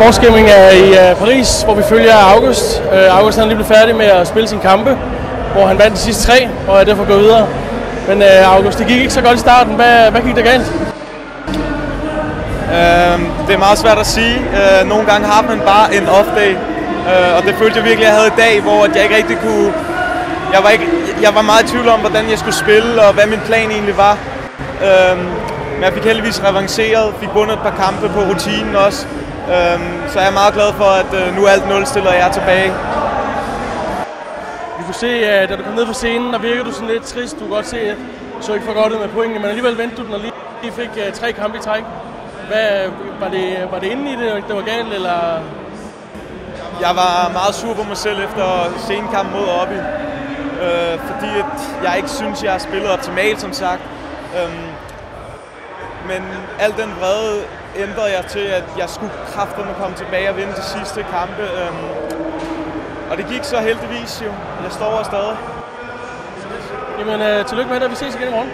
Sportsgaming er i Paris, hvor vi følger August. August er lige blevet færdig med at spille sine kampe, hvor han vandt de sidste 3, og er derfor gået videre. Men August, det gik ikke så godt i starten. Hvad gik der galt? Det er meget svært at sige. Nogle gange har man bare en off-day, og det følte jeg virkelig, jeg havde i dag, hvor jeg ikke rigtig kunne... Jeg var meget i tvivl om, hvordan jeg skulle spille, og hvad min plan egentlig var. Men jeg fik heldigvis revanceret, fik vundet et par kampe på rutinen også. Så jeg er meget glad for, at nu er alt 0 stiller, og jeg er tilbage. Vi kunne se, da du kom ned på scenen, og virker du sådan lidt trist. Du kan godt se, at du så ikke for godt ud med pointene, men alligevel vendte du den og lige fik 3 kampe i træk. Var det inde i det, der var galt, eller? Jeg var meget sur på mig selv efter senkampen mod Obi, fordi at jeg ikke synes, jeg har spillet optimalt, som sagt. Men al den vrede ændrede jeg til, at jeg skulle kraftedeme komme tilbage og vinde de sidste kampe. Og det gik så heldigvis jo. Jeg står her stadig. Jamen, tillykke med det, vi ses igen i morgen.